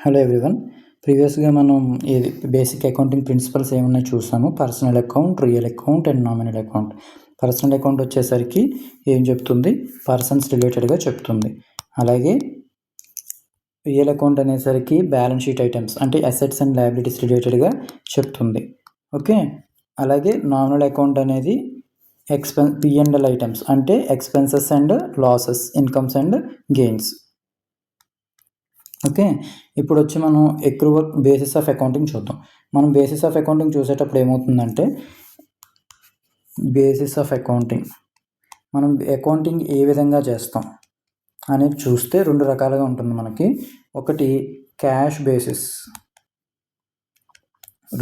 Hello everyone. ప్రీవియస్గా మనం ఇది బేసిక్ అకౌంటింగ్ ప్రిన్సిపల్స్ ఏమన్నా చూసాము. Personal account, real account and nominal account. Personal account వచ్చేసరికి ఏం చెప్తుంది? పర్సన్స్ రిలేటెడ్గా చెప్తుంది. అలాగే రియల్ అకౌంట్ అనేసరికి బ్యాలెన్స్ షీట్ ఐటమ్స్ అంటే అసెట్స్ అండ్ లయబిలిటీస్ రిలేటెడ్గా చెప్తుంది. ఓకే. అలాగే నామినల్ అకౌంట్ అనేది P&L ఐటమ్స్ అంటే expenses and losses, incomes and gains. Okay. ఇప్పుడు వచ్చి మనం ఎక్రూవల్ బేసిస్ ఆఫ్ అకౌంటింగ్ చూద్దాం. మనం బేసిస్ ఆఫ్ అకౌంటింగ్ చూసేటప్పుడు ఏమవుతుందంటే, బేసిస్ ఆఫ్ అకౌంటింగ్ మనం అకౌంటింగ్ ఏ విధంగా చేస్తాం అనేది చూస్తే రెండు రకాలుగా ఉంటుంది మనకి. ఒకటి క్యాష్ బేసిస్,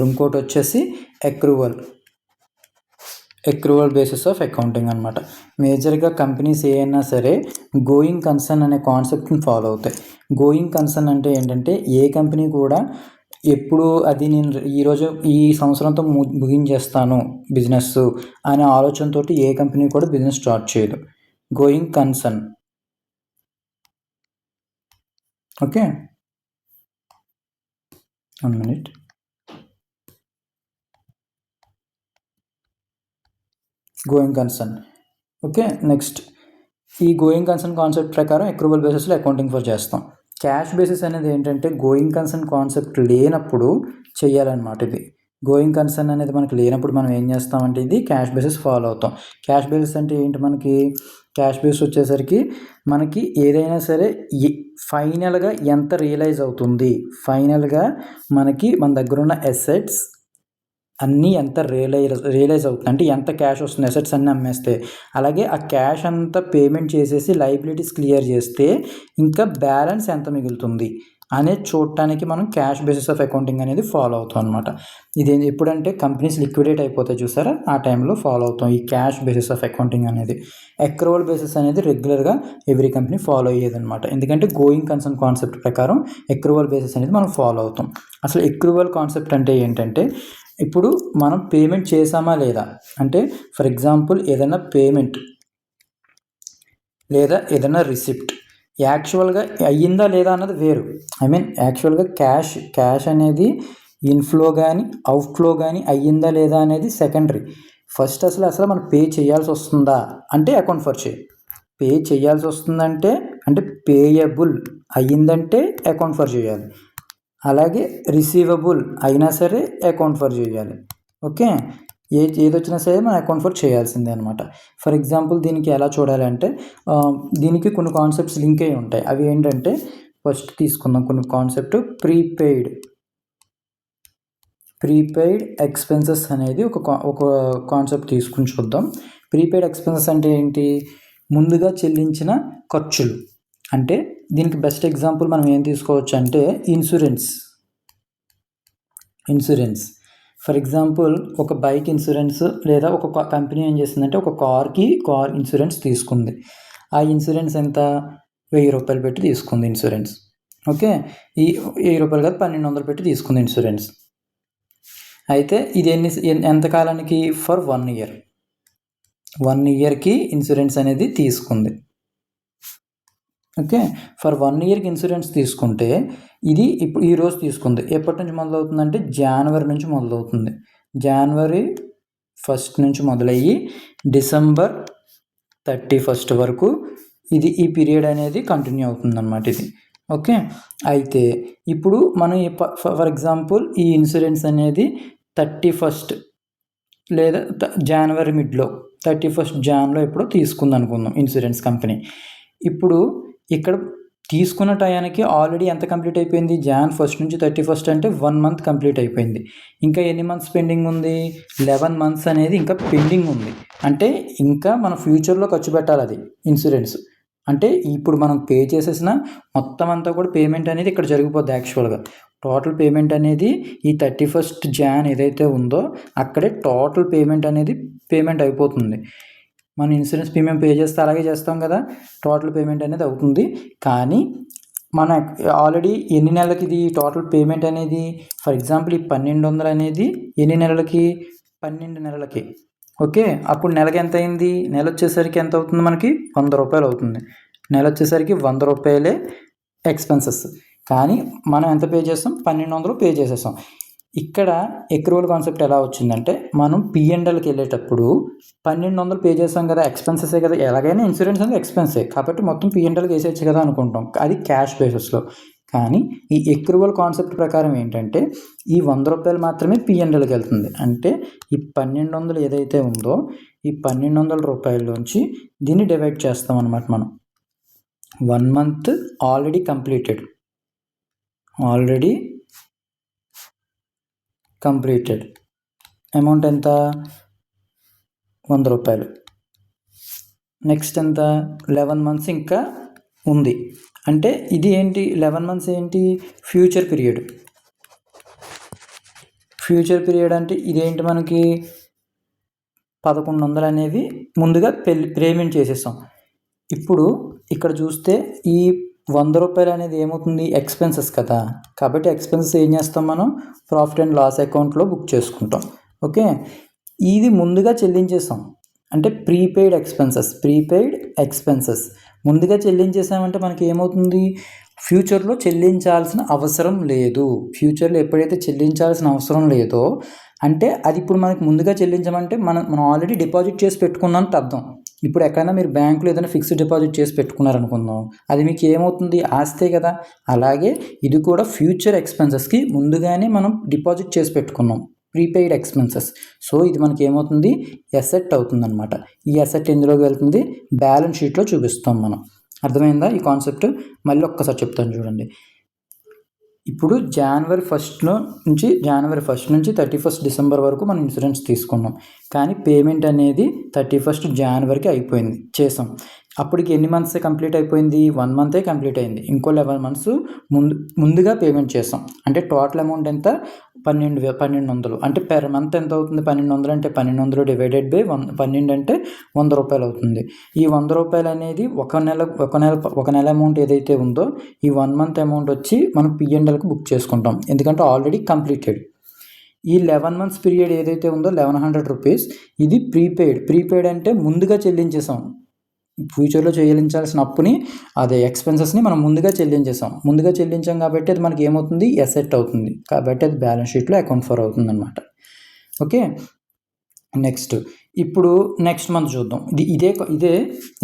ఇంకోటి వచ్చేసి ఎక్రూవల్ బేసిస్ ఆఫ్ అకౌంటింగ్ అనమాట. మేజర్గా కంపెనీస్ ఏమైనా సరే గోయింగ్ కన్సర్న్ అనే కాన్సెప్ట్ని ఫాలో అవుతాయి. గోయింగ్ కన్సర్న్ అంటే ఏంటంటే, ఏ కంపెనీ కూడా ఎప్పుడు అది నేను ఈ సంవత్సరంతో ముగించేస్తాను బిజినెస్ అనే ఆలోచనతో ఏ కంపెనీ కూడా బిజినెస్ స్టార్ట్ చేయదు. Going concern. Okay, 1 minute. Going concern. Okay. Next, ఈ గోయింగ్ కన్సర్న్ కాన్సెప్ట్ ప్రకారం ఎక్రూవల్ బేసిస్లో అకౌంటింగ్ ఫర్ చేస్తాం. క్యాష్ బేసిస్ అనేది ఏంటంటే, గోయింగ్ కన్సర్న్ కాన్సెప్ట్ లేనప్పుడు చేయాలన్నమాట. ఇది గోయింగ్ కన్సర్న్ అనేది మనకి లేనప్పుడు మనం ఏం చేస్తామంటే ఇది క్యాష్ బేసిస్ ఫాలో అవుతాం. క్యాష్ బేసిస్ అంటే ఏంటి? మనకి క్యాష్ బేసిస్ వచ్చేసరికి మనకి ఏదైనా సరే ఫైనల్గా ఎంత రియలైజ్ అవుతుంది, ఫైనల్గా మనకి మన దగ్గర ఉన్న అసెట్స్ అన్నీ ఎంత రియలైజ్ అవుతుంది అంటే ఎంత క్యాష్ వస్తుంది అసెట్స్ అన్నీ అమ్మేస్తే. అలాగే ఆ క్యాష్ అంతా పేమెంట్ చేసేసి లయబిలిటీస్ క్లియర్ చేస్తే ఇంకా బ్యాలెన్స్ ఎంత మిగులుతుంది అనేది చూడటానికి మనం క్యాష్ బేసిస్ ఆఫ్ అకౌంటింగ్ అనేది ఫాలో అవుతాం అనమాట. ఇది ఎప్పుడంటే కంపెనీస్ లిక్విడేట్ అయిపోతాయి చూసారా, ఆ టైంలో ఫాలో అవుతాం ఈ క్యాష్ బేసిస్ ఆఫ్ అకౌంటింగ్ అనేది. ఎక్రూవల్ బేసిస్ అనేది రెగ్యులర్గా ఎవ్రీ కంపెనీ ఫాలో అయ్యేది అనమాట. ఎందుకంటే గోయింగ్ కన్సర్న్ కాన్సెప్ట్ ప్రకారం ఎక్రూవల్ బేసిస్ అనేది మనం ఫాలో అవుతాం. అసలు ఎక్రూవల్ కాన్సెప్ట్ అంటే ఏంటంటే, ఇప్పుడు మనం పేమెంట్ చేసామా లేదా అంటే, ఫర్ ఎగ్జాంపుల్ ఏదైనా పేమెంట్ లేదా ఏదైనా రిసిప్ట్ యాక్చువల్గా అయ్యిందా లేదా అన్నది వేరు. యాక్చువల్గా క్యాష్ అనేది ఇన్ఫ్లో కానీ అవుట్ఫ్లో కానీ అయ్యిందా లేదా అనేది సెకండరీ. ఫస్ట్ అసలు మనం పే చేయాల్సి వస్తుందా అంటే అకౌంట్ ఫర్ చేయాలి. పే చేయాల్సి వస్తుందంటే అంటే పేయబుల్ అయ్యిందంటే అకౌంట్ ఫర్ చేయాలి. అలాగే రిసీవబుల్ అయినా సరే అకౌంట్ ఫర్ చేయాలి. ఓకే. ఏది వచ్చినా సరే మనం అకౌంట్ ఫర్ చేయాల్సిందే అనమాట. ఫర్ ఎగ్జాంపుల్ దీనికి ఎలా చూడాలి అంటే, దీనికి కొన్ని కాన్సెప్ట్స్ లింక్ అయి ఉంటాయి. అవి ఏంటంటే, ఫస్ట్ తీసుకుందాం కొన్ని కాన్సెప్ట్. ప్రీపెయిడ్ ఎక్స్పెన్సెస్ అనేది ఒక కాన్సెప్ట్ తీసుకుని చూద్దాం. ప్రీపెయిడ్ ఎక్స్పెన్సెస్ అంటే ఏంటి? ముందుగా చెల్లించిన ఖర్చులు. అంటే దీనికి బెస్ట్ ఎగ్జాంపుల్ మనం ఏం తీసుకోవచ్చు అంటే ఇన్సూరెన్స్. ఫర్ ఎగ్జాంపుల్ ఒక బైక్ ఇన్సూరెన్స్ లేదా ఒక కంపెనీ ఏం చేసిందంటే ఒక కార్ ఇన్సూరెన్స్ తీసుకుంది. ఆ ఇన్సూరెన్స్ ఎంత? 1000 రూపాయలు పెట్టి తీసుకుంది ఇన్సూరెన్స్. ఓకే. ఈ 1000 రూపాయలు కాదు, 1200 పెట్టి తీసుకుంది ఇన్సూరెన్స్. అయితే ఇది ఎంతకాలానికి? For 1 year. 1 yearకి ఇన్సూరెన్స్ అనేది తీసుకుంది. ఓకే. ఫర్ 1 yearకి ఇన్సూరెన్స్ తీసుకుంటే ఇది ఇప్పుడు ఈరోజు తీసుకుంది. ఎప్పటి నుంచి మొదలవుతుందంటే జనవరి నుంచి మొదలవుతుంది. జనవరి 1st నుంచి మొదలయ్యి డిసెంబర్ 31st వరకు ఈ పీరియడ్ అనేది కంటిన్యూ అవుతుంది అన్నమాట ఇది. ఓకే. అయితే ఇప్పుడు మనం ఫర్ ఎగ్జాంపుల్ ఈ ఇన్సూరెన్స్ అనేది 31st లేదా జనవరి మిడ్లో 31st జాన్లో ఎప్పుడో తీసుకుంది అనుకుందాం ఇన్సూరెన్స్ కంపెనీ. ఇప్పుడు ఇక్కడ తీసుకున్న టయానికి ఆల్రెడీ ఎంత కంప్లీట్ అయిపోయింది? Jan 1st నుంచి 31st అంటే 1 month కంప్లీట్ అయిపోయింది. ఇంకా ఎన్ని మంత్స్ పెండింగ్ ఉంది? 11 months అనేది ఇంకా పెండింగ్ ఉంది. అంటే ఇంకా మన ఫ్యూచర్లో ఖర్చు పెట్టాలి అది ఇన్సూరెన్స్. అంటే ఇప్పుడు మనం పే చేసేసిన మొత్తం అంతా కూడా పేమెంట్ అనేది ఇక్కడ జరిగిపోద్ది. యాక్చువల్గా టోటల్ పేమెంట్ అనేది ఈ 31st Jan ఏదైతే ఉందో అక్కడే టోటల్ పేమెంట్ అయిపోతుంది. మనం ఇన్సూరెన్స్ ప్రీమియం పే చేస్తే అలాగే చేస్తాం కదా, టోటల్ పేమెంట్ అనేది అవుతుంది. కానీ మన ఆల్రెడీ ఎన్ని నెలలకి ఇది టోటల్ పేమెంట్ అనేది? ఫర్ ఎగ్జాంపుల్ ఈ 1200 అనేది ఎన్ని నెలలకి? 12 నెలలకి. ఓకే. అప్పుడు నెలకి ఎంత అయింది? నెల వచ్చేసరికి ఎంత అవుతుంది మనకి? 100 రూపాయలు అవుతుంది. నెల వచ్చేసరికి 100 రూపాయలే ఎక్స్పెన్సెస్. కానీ మనం ఎంత పే చేస్తాం, 1200 పే చేసేస్తాం. ఇక్కడ ఎక్రూవల్ కాన్సెప్ట్ ఎలా వచ్చిందంటే, మనం P&Lకి వెళ్ళేటప్పుడు 1200 పే చేస్తాం కదా, ఎక్స్పెన్సెసే కదా, ఎలాగైనా ఇన్సూరెన్స్ అనేది ఎక్స్పెన్సే కాబట్టి మొత్తం P&Lకి వేసేయచ్చు కదా అనుకుంటాం, అది క్యాష్ బేసిస్లో. కానీ ఈ ఎక్రూవల్ కాన్సెప్ట్ ప్రకారం ఏంటంటే, ఈ 100 రూపాయలు మాత్రమే P&Lకి వెళ్తుంది. అంటే ఈ 1200 ఏదైతే ఉందో ఈ 1200 రూపాయల్లోంచి దీన్ని డివైడ్ చేస్తాం అనమాట మనం. 1 మంత్ ఆల్రెడీ కంప్లీటెడ్ అమౌంట్ ఎంత, 100 రూపాయలు. నెక్స్ట్ ఎంత, 11 మంత్స్ ఇంకా ఉంది. అంటే ఇది ఏంటి, 11 మంత్స్ ఏంటి, ఫ్యూచర్ పీరియడ్ అంటే ఇదేంటి, మనకి 1100 అనేవి ముందుగా పేమెంట్ చేసేసాం. ఇప్పుడు ఇక్కడ చూస్తే ఈ 100 రూపాయలు అనేది ఏమవుతుంది, ఎక్స్పెన్సెస్ కదా, కాబట్టి ఎక్స్పెన్సెస్ ఏం చేస్తాం మనం, ప్రాఫిట్ అండ్ లాస్ అకౌంట్లో బుక్ చేసుకుంటాం. ఓకే, ఇది ముందుగా చెల్లించేసాం అంటే ప్రీపెయిడ్ ఎక్స్పెన్సెస్ ముందుగా చెల్లించేసామంటే మనకి ఏమవుతుంది, ఫ్యూచర్లో చెల్లించాల్సిన అవసరం లేదు. ఫ్యూచర్లో ఎప్పుడైతే చెల్లించాల్సిన అవసరం లేదో అంటే అది ఇప్పుడు మనకి ముందుగా చెల్లించమంటే మనం ఆల్రెడీ డిపాజిట్ చేసి పెట్టుకున్నాం అర్థం. ఇప్పుడు ఎక్కడైనా మీరు బ్యాంకులో ఏదైనా ఫిక్స్డ్ డిపాజిట్ చేసి పెట్టుకున్నారనుకుందాం, అది మీకు ఏమవుతుంది, ఆస్తే కదా. అలాగే ఇది కూడా ఫ్యూచర్ ఎక్స్పెన్సెస్కి ముందుగానే మనం డిపాజిట్ చేసి పెట్టుకున్నాం, ప్రీపెయిడ్ ఎక్స్పెన్సెస్. సో ఇది మనకి ఏమవుతుంది, ఎసెట్ అవుతుంది అనమాట. ఈ ఎసెట్ ఎందులోకి వెళ్తుంది, బ్యాలెన్స్ షీట్లో చూపిస్తాం మనం. అర్థమైందా ఈ కాన్సెప్ట్? మళ్ళీ ఒక్కసారి చెప్తాను చూడండి. ఇప్పుడు జనవరి 1 నుంచి 31 డిసెంబర్ వరకు మనం ఇన్సూరెన్స్ తీసుకున్నాం, కానీ పేమెంట్ అనేది 31 జనవరికి అయిపోయింది, చేసాం. అప్పటికి ఎన్ని మంత్స్ కంప్లీట్ అయిపోయింది, 1 మంతే కంప్లీట్ అయింది. ఇంకో 11 మంత్స్ ముందుగా పేమెంట్ చేసాం. అంటే టోటల్ అమౌంట్ ఎంత, 1200. అంటే పెర్ మంత్ ఎంత అవుతుంది, 1200 అంటే 1200 డివైడెడ్ బై 12 అంటే 100 రూపాయలు అవుతుంది. ఈ 100 రూపాయలు అనేది ఒక నెల అమౌంట్ ఏదైతే ఉందో ఈ 1 మంత్ అమౌంట్ వచ్చి మనం P&Lకి బుక్ చేసుకుంటాం, ఎందుకంటే ఆల్రెడీ కంప్లీటెడ్. ఈ 11 మంత్స్ పీరియడ్ ఏదైతే ఉందో 1100 రూపీస్, ఇది ప్రీపెయిడ్ అంటే ముందుగా చెల్లించేసాం. ఫ్యూచర్లో చెల్లించాల్సిన అప్పుని, అదే ఎక్స్పెన్సెస్ని మనం ముందుగా చెల్లించాం కాబట్టి అది మనకి ఏమవుతుంది, ఎసెట్ అవుతుంది. కాబట్టి అది బ్యాలెన్స్ షీట్లో అకౌంట్ ఫర్ అవుతుంది అనమాట. ఓకే, ఇప్పుడు నెక్స్ట్ మంత్ చూద్దాం. ఇదే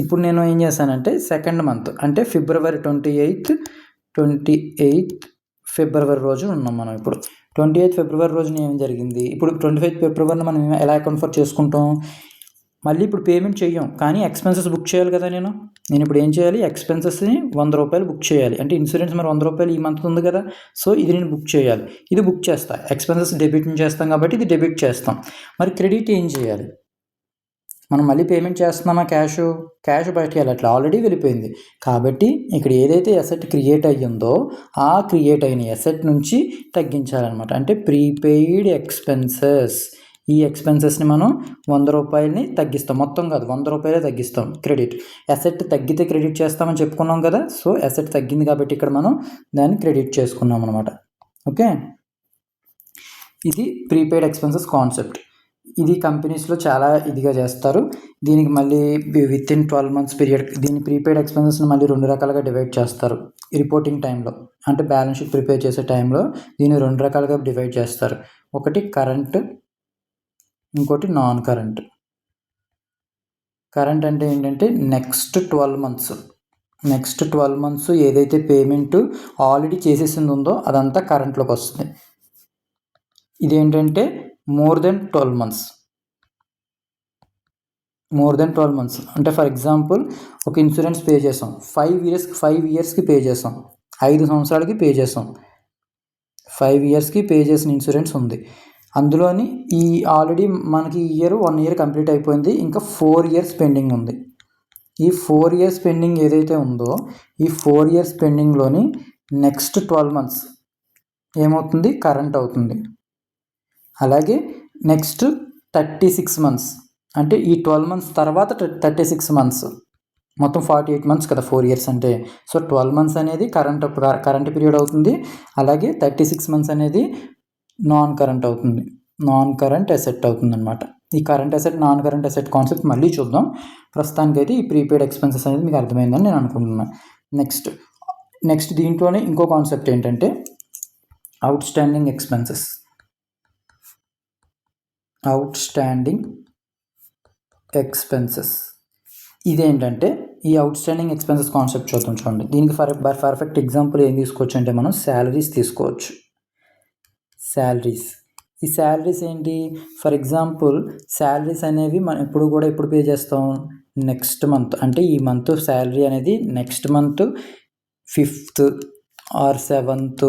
ఇప్పుడు నేను ఏం చేశానంటే, సెకండ్ మంత్ అంటే ఫిబ్రవరి 28 ఫిబ్రవరి రోజు ఉన్నాం మనం. ఇప్పుడు 28 ఫిబ్రవరి రోజున ఏం జరిగింది, ఇప్పుడు 25 ఫిబ్రవరిని మనం ఎలా అకౌంట్ ఫర్ చేసుకుంటాం, మళ్ళీ ఇప్పుడు పేమెంట్ చెయ్యం, కానీ ఎక్స్పెన్సెస్ బుక్ చేయాలి కదా. నేను ఇప్పుడు ఏం చేయాలి, ఎక్స్పెన్సెస్ని 100 రూపాయలు బుక్ చేయాలి. అంటే ఇన్సూరెన్స్ మరి 100 రూపాయలు ఈ మంత్ ఉంది కదా, సో ఇది నేను బుక్ చేయాలి. ఇది బుక్ చేస్తా, ఎక్స్పెన్సెస్ డెబిట్ చేస్తాం కాబట్టి ఇది డెబిట్ చేస్తాం. మరి క్రెడిట్ ఏం చేయాలి, మనం మళ్ళీ పేమెంట్ చేస్తున్నామా, క్యాష్ బయటకు వెళ్ళట్లా, ఆల్రెడీ వెళ్ళిపోయింది. కాబట్టి ఇక్కడ ఏదైతే ఎసెట్ క్రియేట్ అయ్యిందో ఆ క్రియేట్ అయిన ఎసెట్ నుంచి తగ్గించాలన్నమాట. అంటే ప్రీపెయిడ్ ఎక్స్పెన్సెస్, ఈ ఎక్స్పెన్సెస్ని మనం 100 రూపాయలని తగ్గిస్తాం, మొత్తం కాదు 100 రూపాయలే తగ్గిస్తాం. క్రెడిట్, ఎసెట్ తగ్గితే క్రెడిట్ చేస్తామని చెప్పుకున్నాం కదా, సో ఎసెట్ తగ్గింది కాబట్టి ఇక్కడ మనం దాన్ని క్రెడిట్ చేసుకున్నాం అనమాట. ఓకే, ఇది ప్రీపెయిడ్ ఎక్స్పెన్సెస్ కాన్సెప్ట్. ఇది కంపెనీస్లో చాలా ఇదిగా చేస్తారు. దీనికి మళ్ళీ వితిన్ 12 మంత్స్ పీరియడ్ దీని ప్రీపెయిడ్ ఎక్స్పెన్సెస్ని మళ్ళీ 2 రకాలుగా డివైడ్ చేస్తారు. రిపోర్టింగ్ టైంలో అంటే బ్యాలెన్స్ షీట్ ప్రిపేర్ చేసే టైంలో దీన్ని 2 రకాలుగా డివైడ్ చేస్తారు. ఒకటి కరెంట్, ఇంకోటి నాన్ కరెంట్. కరెంట్ అంటే ఏంటంటే నెక్స్ట్ 12 మంత్స్ ఏదైతే పేమెంట్ ఆల్రెడీ చేసేసింది ఉందో అదంతా కరెంట్లోకి వస్తుంది. ఇదేంటంటే మోర్ దెన్ 12 మంత్స్ అంటే ఫర్ ఎగ్జాంపుల్ ఒక ఇన్సూరెన్స్ పే చేసాం 5 ఇయర్స్కి పే చేసాం, 5 సంవత్సరాలకి పే చేసాం. 5 ఇయర్స్కి పే చేసిన ఇన్సూరెన్స్ ఉంది. అందులోని ఈ ఆల్రెడీ మనకి 1 ఇయర్ కంప్లీట్ అయిపోయింది, ఇంకా 4 ఇయర్స్ పెండింగ్ ఉంది. ఈ 4 ఇయర్స్ పెండింగ్ ఏదైతే ఉందో ఈ 4 ఇయర్స్ పెండింగ్లోని నెక్స్ట్ 12 మంత్స్ ఏమవుతుంది, కరెంట్ అవుతుంది. అలాగే నెక్స్ట్ 36 మంత్స్ అంటే ఈ 12 మంత్స్ తర్వాత 36 మంత్స్, మొత్తం 48 మంత్స్ కదా 4 ఇయర్స్ అంటే. సో 12 మంత్స్ అనేది కరెంట్ పీరియడ్ అవుతుంది. అలాగే 36 మంత్స్ అనేది నాన్ కరెంట్ ఎసెట్ అవుతుంది అనమాట. ఈ current asset, non current asset concept మళ్ళీ చూద్దాం. ప్రస్తుతానికైతే ఈ ప్రీపెయిడ్ ఎక్స్పెన్సెస్ అనేది మీకు అర్థమైందని నేను అనుకుంటున్నాను. నెక్స్ట్ నెక్స్ట్ దీంట్లోనే ఇంకో కాన్సెప్ట్ ఏంటంటే అవుట్ స్టాండింగ్ ఎక్స్పెన్సెస్. ఇదేంటంటే ఈ అవుట్ స్టాండింగ్ ఎక్స్పెన్సెస్ కాన్సెప్ట్ చూడండి. దీనికి పర్ఫెక్ట్ ఎగ్జాంపుల్ ఏం తీసుకోవచ్చు అంటే మనం శాలరీస్ తీసుకోవచ్చు. ఈ శాలరీస్ ఏంటి? ఫర్ ఎగ్జాంపుల్ శాలరీస్ అనేవి మనం ఎప్పుడు పే చేస్తాం? Next month. అంటే ఈ మంత్ శాలరీ అనేది next month 5th or 7th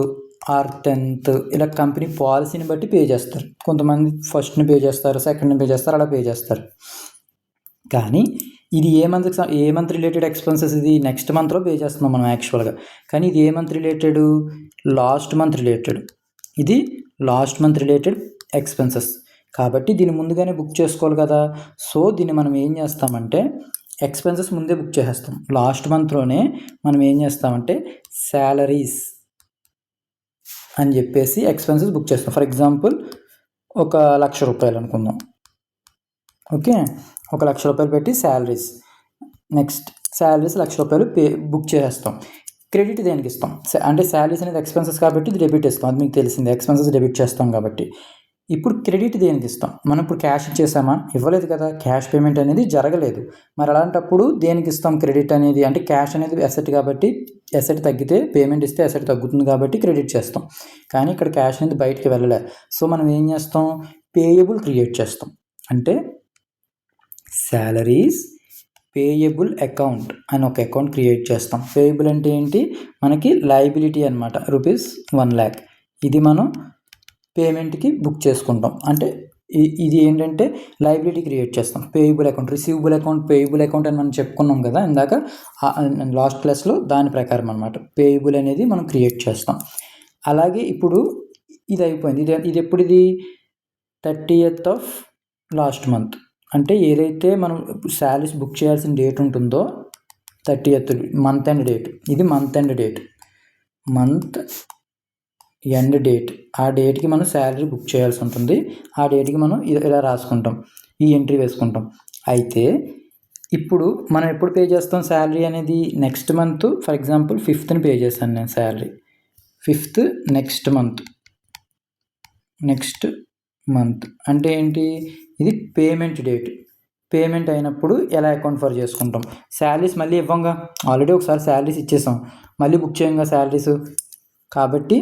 or 10th ఇలా కంపెనీ పాలసీని బట్టి పే చేస్తారు. కొంతమంది ఫస్ట్ని పే చేస్తారు, సెకండ్ని పే చేస్తారు, అలా పే చేస్తారు. కానీ ఇది ఏ మంత్ రిలేటెడ్ ఎక్స్పెన్సెస్? ఇది నెక్స్ట్ మంత్లో పే చేస్తున్నాం మనం యాక్చువల్గా. కానీ ఇది ఏ month related? Last month related. ఇది లాస్ట్ మంత్ రిలేటెడ్ ఎక్స్పెన్సెస్ కాబట్టి దీన్ని ముందుగానే బుక్ చేసుకోవాలి కదా. సో దీన్ని మనం ఏం చేస్తామంటే ఎక్స్పెన్సెస్ ముందే బుక్ చేసేస్తాం. లాస్ట్ మంత్లోనే మనం ఏం చేస్తామంటే శాలరీస్ అని చెప్పేసి ఎక్స్పెన్సెస్ బుక్ చేస్తాం. ఫర్ ఎగ్జాంపుల్ 1,00,000 రూపాయలు అనుకుందాం. ఓకే, 1,00,000 రూపాయలు పెట్టి శాలరీస్, నెక్స్ట్ శాలరీస్ 1,00,000 రూపాయలు బుక్ చేసేస్తాం. క్రెడిట్ దేనికి ఇస్తాం? అంటే శాలరీస్ అనేది ఎక్స్పెన్సెస్ కాబట్టి ఇది డెబిట్ ఇస్తాం, అది మీకు తెలిసింది. ఎక్స్పెన్సెస్ డెబిట్ చేస్తాం కాబట్టి. ఇప్పుడు క్రెడిట్ దేనికి ఇస్తాం? మనం ఇప్పుడు క్యాష్ ఇచ్చేసామా? ఇవ్వలేదు కదా, క్యాష్ పేమెంట్ అనేది జరగలేదు. మరి అలాంటప్పుడు దేనికి ఇస్తాం క్రెడిట్ అనేది? అంటే క్యాష్ అనేది అసెట్ కాబట్టి అసెట్ తగ్గితే పేమెంట్ ఇస్తే అసెట్ తగ్గుతుంది కాబట్టి క్రెడిట్ చేస్తాం. కానీ ఇక్కడ క్యాష్ అనేది బయటికి వెళ్ళలే. సో మనం ఏం చేస్తాం? పేయబుల్ క్రియేట్ చేస్తాం. అంటే శాలరీస్ పేయబుల్ అకౌంట్ అని ఒక అకౌంట్ క్రియేట్ చేస్తాం. పేయబుల్ అంటే ఏంటి? మనకి లయబిలిటీ అనమాట, ₹1,00,000. ఇది మనం పేమెంట్కి బుక్ చేసుకుంటాం. అంటే ఇది ఏంటంటే లయబిలిటీ క్రియేట్ చేస్తాం. Payable account, receivable account, payable account అని మనం చెప్పుకున్నాం కదా ఇందాక లాస్ట్ క్లాస్లో. దాని ప్రకారం అనమాట పేయబుల్ అనేది మనం క్రియేట్ చేస్తాం. అలాగే ఇప్పుడు ఇది అయిపోయింది. ఇది ఎప్పుడుది? 30th of last month. అంటే ఏదైతే మనం శాలరీస్ బుక్ చేయాల్సిన డేట్ ఉంటుందో 30th మంత్ ఎండ్ డేట్. ఇది మంత్ ఎండ్ డేట్. ఆ డేట్కి మనం శాలరీ బుక్ చేయాల్సి ఉంటుంది. ఆ డేట్కి మనం ఇలా రాసుకుంటాం, ఈ ఎంట్రీ వేసుకుంటాం. అయితే ఇప్పుడు మనం ఎప్పుడు పే చేస్తాం శాలరీ అనేది? Next month. For example 5th pay చేశాను నేను శాలరీ. 5th నెక్స్ట్ మంత్ అంటే ఏంటి? ఇది పేమెంట్ డేట్. పేమెంట్ అయినప్పుడు ఎలా అకౌంట్ ఫర్ చేసుకుంటాం? శాలరీస్ మళ్ళీ ఇవ్వంగా, ఆల్రెడీ ఒకసారి శాలరీస్ ఇచ్చేసాం, మళ్ళీ బుక్ చేయంగా శాలరీస్. కాబట్టి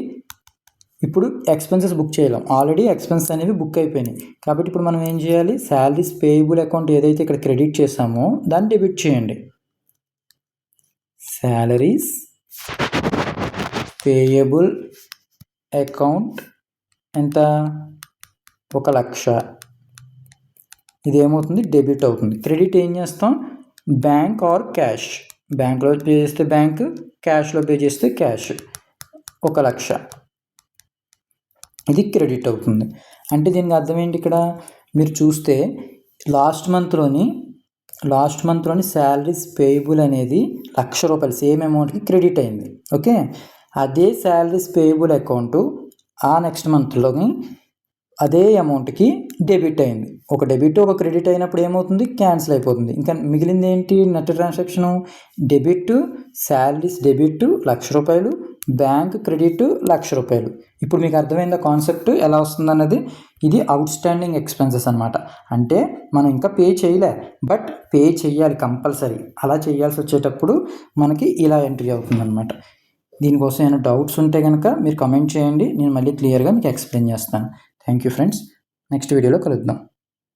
ఇప్పుడు ఎక్స్పెన్సెస్ బుక్ చేయలేం, ఆల్రెడీ ఎక్స్పెన్సెస్ అనేవి బుక్ అయిపోయినాయి. కాబట్టి ఇప్పుడు మనం ఏం చేయాలి? శాలరీస్ పేయబుల్ అకౌంట్ ఏదైతే ఇక్కడ క్రెడిట్ చేసామో దాన్ని డెబిట్ చేయండి. శాలరీస్ పేయబుల్ అకౌంట్ ఎంత? 1,00,000. ఇది ఏమవుతుంది? డెబిట్ అవుతుంది. క్రెడిట్ ఏం చేస్తాం? Bank or cash. బ్యాంక్లో పే చేస్తే బ్యాంక్, క్యాష్లో పే చేస్తే క్యాష్. 1,00,000 ఇది క్రెడిట్ అవుతుంది. అంటే దీనికి అర్థం ఏంటి? ఇక్కడ మీరు చూస్తే లాస్ట్ మంత్లోని శాలరీస్ పేయబుల్ అనేది 1,00,000 రూపాయలు సేమ్ అమౌంట్కి క్రెడిట్ అయింది. ఓకే, అదే శాలరీస్ పేయబుల్ అకౌంట్ ఆ నెక్స్ట్ మంత్లోని అదే అమౌంట్కి డెబిట్ అయింది. ఒక డెబిట్ ఒక క్రెడిట్ అయినప్పుడు ఏమవుతుంది? క్యాన్సిల్ అయిపోతుంది. ఇంకా మిగిలింది ఏంటి? Net transaction. Debit, salaries debit 1,00,000 రూపాయలు, బ్యాంక్ క్రెడిట్ 1,00,000 రూపాయలు. ఇప్పుడు మీకు అర్థమైందా కాన్సెప్ట్ ఎలా వస్తుందన్నది? ఇది అవుట్ స్టాండింగ్ ఎక్స్పెన్సెస్ అనమాట. అంటే మనం ఇంకా పే చేయలే, బట్ పే చేయాలి కంపల్సరీ. అలా చేయాల్సి వచ్చేటప్పుడు మనకి ఇలా ఎంట్రీ అవుతుంది అనమాట. దీనికోసం ఏమైనా డౌట్స్ ఉంటే కనుక మీరు కమెంట్ చేయండి, నేను మళ్ళీ క్లియర్గా మీకు ఎక్స్ప్లెయిన్ చేస్తాను. థ్యాంక్ యూ ఫ్రెండ్స్, నెక్స్ట్ వీడియోలో కలుద్దాం.